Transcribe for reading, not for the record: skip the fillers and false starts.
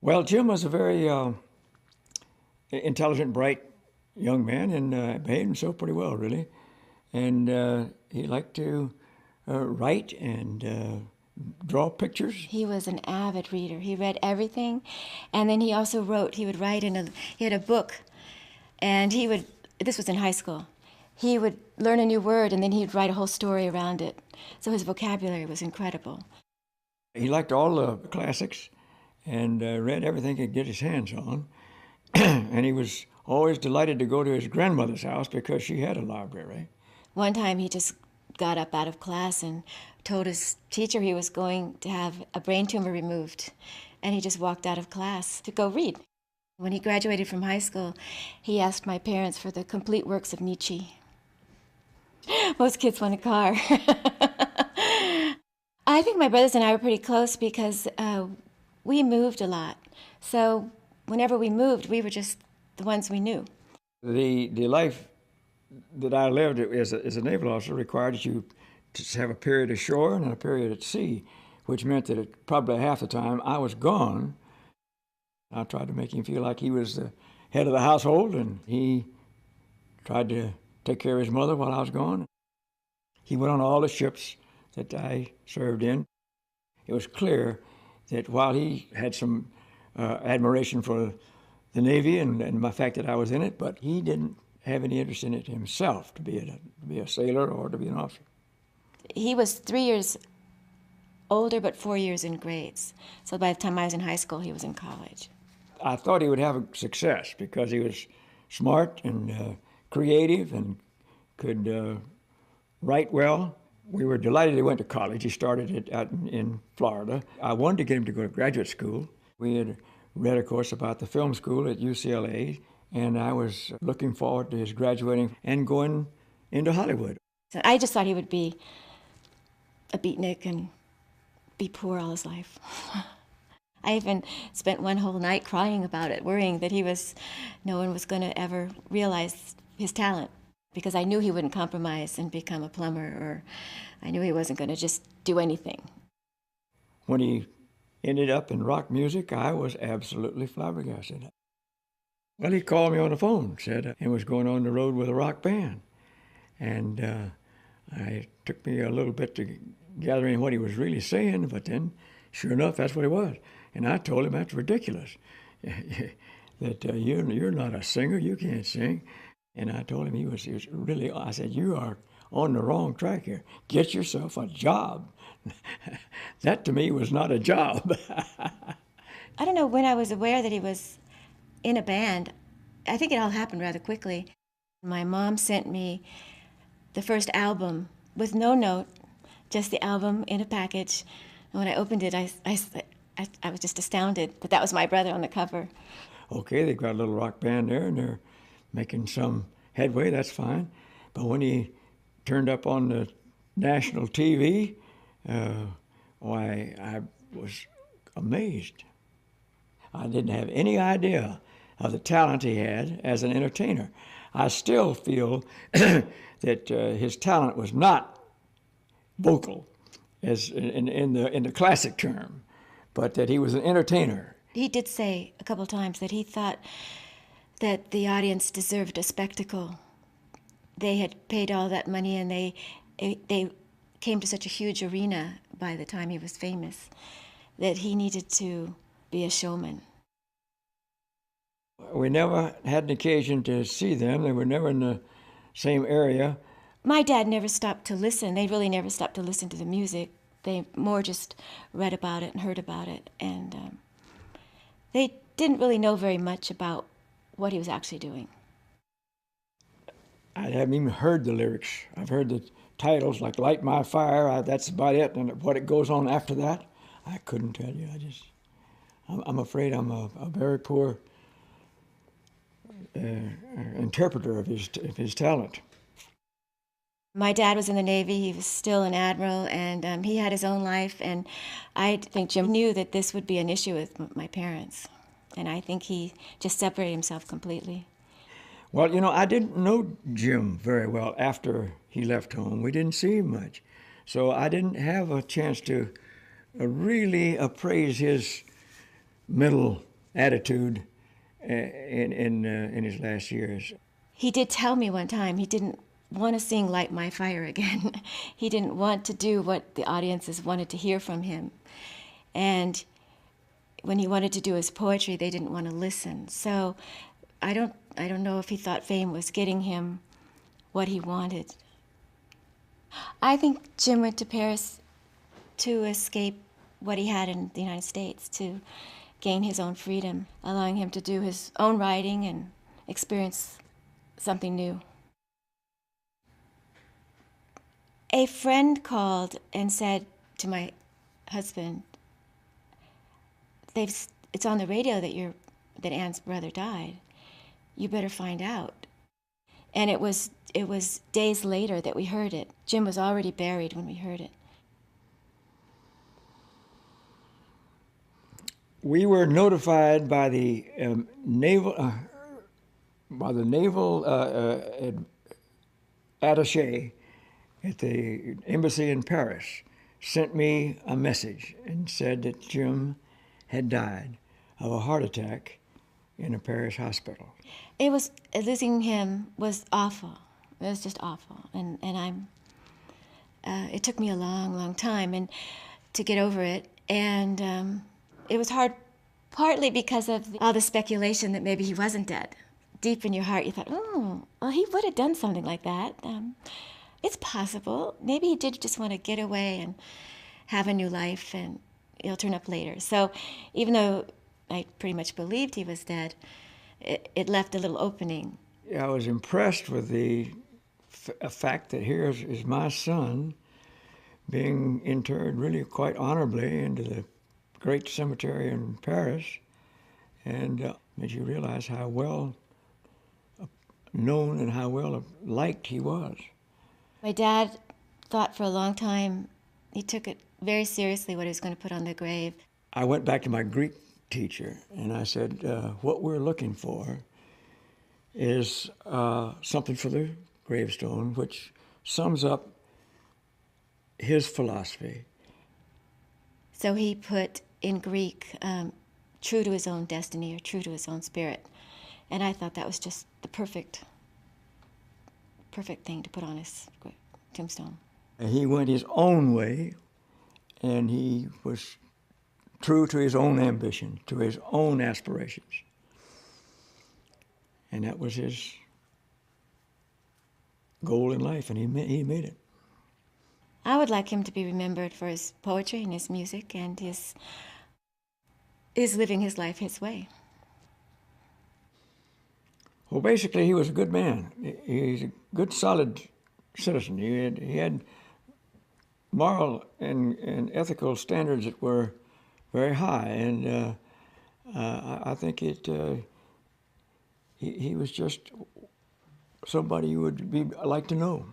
Well, Jim was a very intelligent, bright young man and behaved himself pretty well, really. And he liked to write and draw pictures. He was an avid reader. He read everything, and then he also wrote. He would write he had a book, and this was in high school, he would learn a new word, and then he'd write a whole story around it. So his vocabulary was incredible. He liked all the classics and read everything he could get his hands on. And he was always delighted to go to his grandmother's house because she had a library. One time he just got up out of class and told his teacher he was going to have a brain tumor removed, and he just walked out of class to go read. When he graduated from high school, he asked my parents for the complete works of Nietzsche. Most kids want a car. I think my brothers and I were pretty close because we moved a lot. So whenever we moved, we were just the ones we knew. The life that I lived as a naval officer required that you to have a period ashore and a period at sea, which meant that probably half the time I was gone. I tried to make him feel like he was the head of the household, and he tried to take care of his mother while I was gone. He went on all the ships that I served in. It was clear that while he had some admiration for the Navy and the fact that I was in it, but he didn't have any interest in it himself to be a sailor or to be an officer. He was 3 years older, but 4 years in grades. So by the time I was in high school, he was in college. I thought he would have a success because he was smart and creative and could write well. We were delighted he went to college. He started it out in Florida. I wanted to get him to go to graduate school. We had read, of course, about the film school at UCLA, and I was looking forward to his graduating and going into Hollywood. So I just thought he would be a beatnik and be poor all his life. I even spent one whole night crying about it, worrying that no one was going to ever realize his talent, because I knew he wouldn't compromise and become a plumber, or I knew he wasn't going to just do anything. When he ended up in rock music, I was absolutely flabbergasted. Well, he called me on the phone, said he was going on the road with a rock band. And it took me a little bit to gather in what he was really saying, but then, sure enough, that's what it was. And I told him that's ridiculous, that you're not a singer, you can't sing. And I told him he was really, I said, you are on the wrong track here. Get yourself a job. That to me was not a job. I don't know when I was aware that he was in a band. I think it all happened rather quickly. My mom sent me the first album with no note, just the album in a package. And when I opened it, I was just astounded that was my brother on the cover. Okay, they've got a little rock band there, and they're making some headway, that's fine. But when he turned up on the national TV, I was amazed. I didn't have any idea of the talent he had as an entertainer. I still feel that his talent was not vocal, as in the classic term, but that he was an entertainer. He did say a couple times that he thought that the audience deserved a spectacle. They had paid all that money, and they came to such a huge arena by the time he was famous, that he needed to be a showman. We never had an occasion to see them. They were never in the same area. My dad never stopped to listen. They really never stopped to listen to the music. They more just read about it and heard about it. And they didn't really know very much about what he was actually doing. I haven't even heard the lyrics. I've heard the titles like Light My Fire. That's about it. And what it goes on after that, I couldn't tell you. I'm afraid I'm a very poor interpreter of his talent. My dad was in the Navy. He was still an admiral, and he had his own life. And I think Jim knew that this would be an issue with my parents. And I think he just separated himself completely. Well, I didn't know Jim very well after he left home. We didn't see him much. So I didn't have a chance to really appraise his mental attitude in his last years. He did tell me one time he didn't want to sing Light My Fire again. He didn't want to do what the audiences wanted to hear from him. And when he wanted to do his poetry, they didn't want to listen. So I don't know if he thought fame was getting him what he wanted. I think Jim went to Paris to escape what he had in the United States, to gain his own freedom, allowing him to do his own writing and experience something new. A friend called and said to my husband, it's on the radio that Ann's brother died. You better find out. And it was days later that we heard it. Jim was already buried when we heard it. We were notified by the naval attaché at the embassy in Paris, sent me a message and said that Jim had died of a heart attack in a Paris hospital. Losing him was awful. It was just awful, and it took me a long, long time to get over it, and it was hard, partly because of all the speculation that maybe he wasn't dead. Deep in your heart, you thought, oh, well, he would have done something like that. It's possible. Maybe he did just want to get away and have a new life, and he'll turn up later. So even though I pretty much believed he was dead, it left a little opening. I was impressed with the fact that here is my son being interred really quite honorably into the great cemetery in Paris, and made you realize how well known and how well liked he was. My dad thought for a long time, he took it very seriously what he was going to put on the grave. I went back to my Greek teacher and I said, what we're looking for is something for the gravestone which sums up his philosophy. So he put in Greek, true to his own destiny or true to his own spirit. And I thought that was just the perfect thing to put on his tombstone. He went his own way, and he was true to his own ambition, to his own aspirations. And that was his goal in life, and he made it. I would like him to be remembered for his poetry and his music and his living his life his way. Well, basically, he was a good man. He's a good, solid citizen. He had moral and ethical standards that were very high, and I think he was just somebody you would like to know.